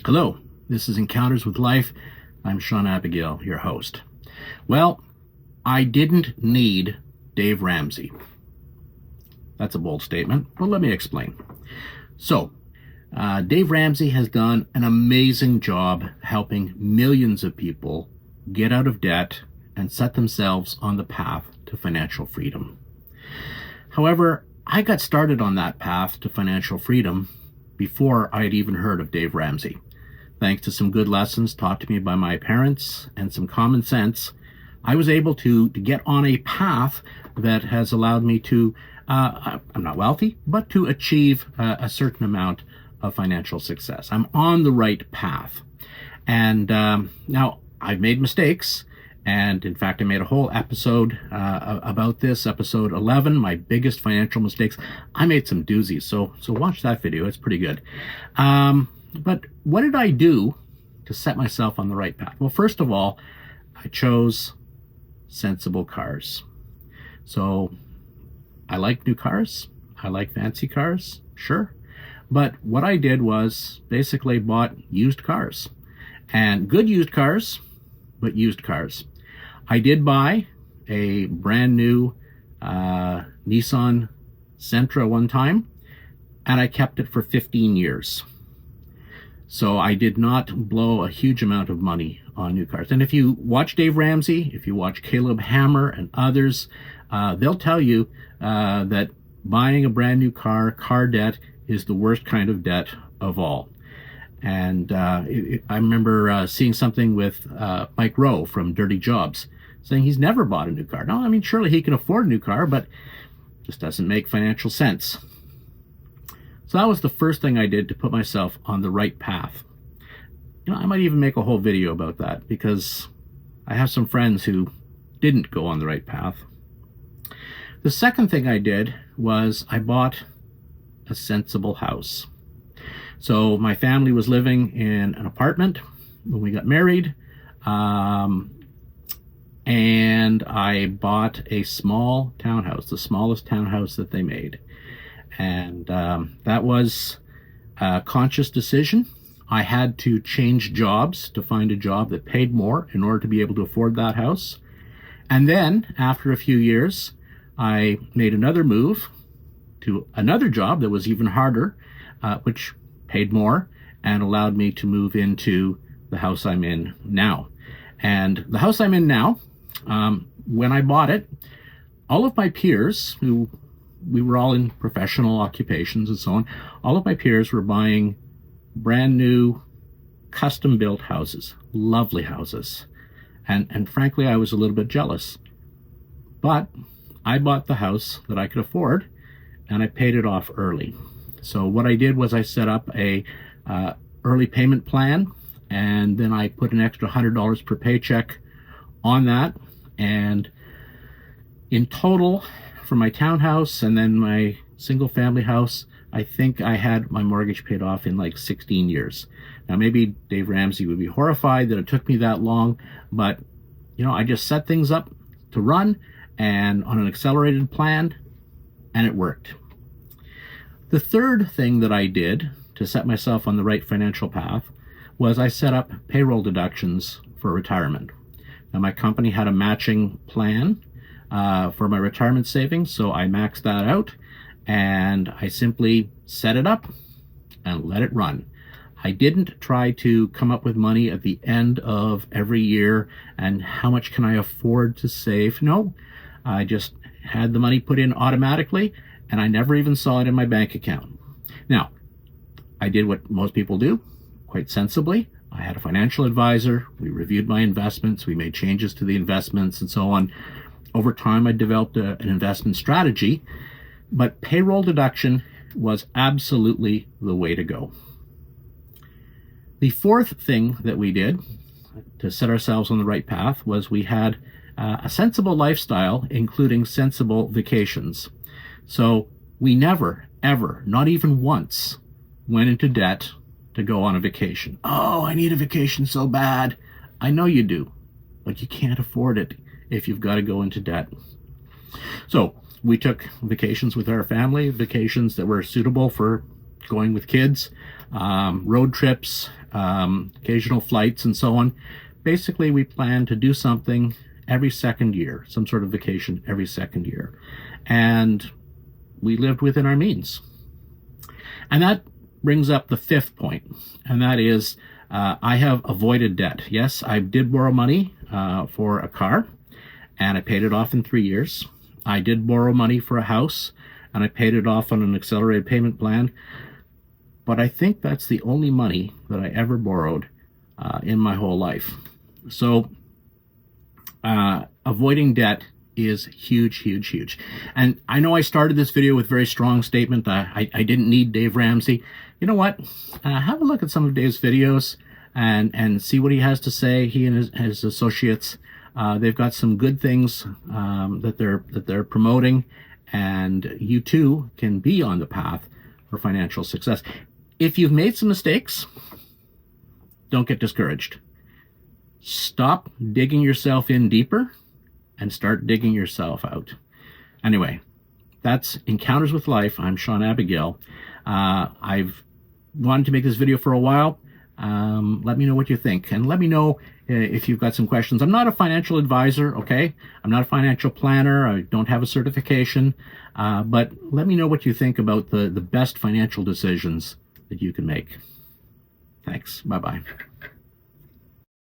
Hello, this is Encounters with Life. I'm Sean Abigail, your host. Well, I didn't need Dave Ramsey. That's a bold statement, but let me explain. So, Dave Ramsey has done an amazing job helping millions of people get out of debt and set themselves on the path to financial freedom. However, I got started on that path to financial freedom before I had even heard of Dave Ramsey. Thanks to some good lessons taught to me by my parents and some common sense, I was able to get on a path that has allowed me to, I'm not wealthy, but to achieve a certain amount of financial success. I'm on the right path. And now I've made mistakes. And in fact, I made a whole episode about this, episode 11, my biggest financial mistakes. I made some doozies, so watch that video. It's pretty good. But what did I do to set myself on the right path? Well, first of all, I chose sensible cars. So I like new cars. I like fancy cars, sure. But what I did was basically bought used cars. And good used cars, but used cars. I did buy a brand new Nissan Sentra one time, and I kept it for 15 years. So I did not blow a huge amount of money on new cars. And if you watch Dave Ramsey, if you watch Caleb Hammer and others, they'll tell you that buying a brand new car debt, is the worst kind of debt of all. And I remember seeing something with Mike Rowe from Dirty Jobs saying he's never bought a new car. No, I mean, surely he can afford a new car, but just doesn't make financial sense. So that was the first thing I did to put myself on the right path. I might even make a whole video about that because I have some friends who didn't go on the right path. The second thing I did was I bought a sensible house. So my family was living in an apartment when we got married, and I bought a small townhouse, the smallest townhouse that they made. And that was a conscious decision. I had to change jobs to find a job that paid more in order to be able to afford that house. And then, after a few years, I made another move to another job that was even harder, which paid more and allowed me to move into the house I'm in now. And the house I'm in now, when I bought it, all of my peers, who we were all in professional occupations and so on, all of my peers were buying brand new custom built houses, lovely houses. And frankly, I was a little bit jealous. But I bought the house that I could afford, and I paid it off early. So what I did was I set up a early payment plan, and then I put an extra $100 per paycheck on that. And in total, for my townhouse and then my single family house, I think I had my mortgage paid off in like 16 years. Now, maybe Dave Ramsey would be horrified that it took me that long, but I just set things up to run and on an accelerated plan, and it worked. The third thing that I did to set myself on the right financial path was I set up payroll deductions for retirement. Now, my company had a matching plan for my retirement savings, so I maxed that out, and I simply set it up and let it run. I didn't try to come up with money at the end of every year and how much can I afford to save. No, I just had the money put in automatically, and I never even saw it in my bank account. Now, I did what most people do, quite sensibly. I had a financial advisor. We reviewed my investments. We made changes to the investments and so on. Over time, I developed an investment strategy, but payroll deduction was absolutely the way to go. The fourth thing that we did to set ourselves on the right path was we had a sensible lifestyle, including sensible vacations. So we never, ever, not even once, went into debt to go on a vacation. Oh, I need a vacation so bad. I know you do, but you can't afford it if you've got to go into debt. So we took vacations with our family, vacations that were suitable for going with kids, road trips, occasional flights, and so on. Basically, we plan to do something every second year, some sort of vacation every second year. And we lived within our means. And that brings up the fifth point, and that is I have avoided debt. Yes, I did borrow money for a car, and I paid it off in 3 years. I did borrow money for a house, and I paid it off on an accelerated payment plan. But I think that's the only money that I ever borrowed in my whole life. So avoiding debt is huge, huge, huge. And I know I started this video with a very strong statement. I didn't need Dave Ramsey. You know what? Have a look at some of Dave's videos and see what he has to say. He and his associates, they've got some good things that they're promoting, and you too can be on the path for financial success. If you've made some mistakes, don't get discouraged. Stop digging yourself in deeper and start digging yourself out. Anyway, that's Encounters with Life. I'm Sean Abigail. I've wanted to make this video for a while. Let me know what you think, and let me know if you've got some questions. I'm not a financial advisor, okay? I'm not a financial planner. I don't have a certification, but let me know what you think about the best financial decisions that you can make. Thanks. Bye-bye.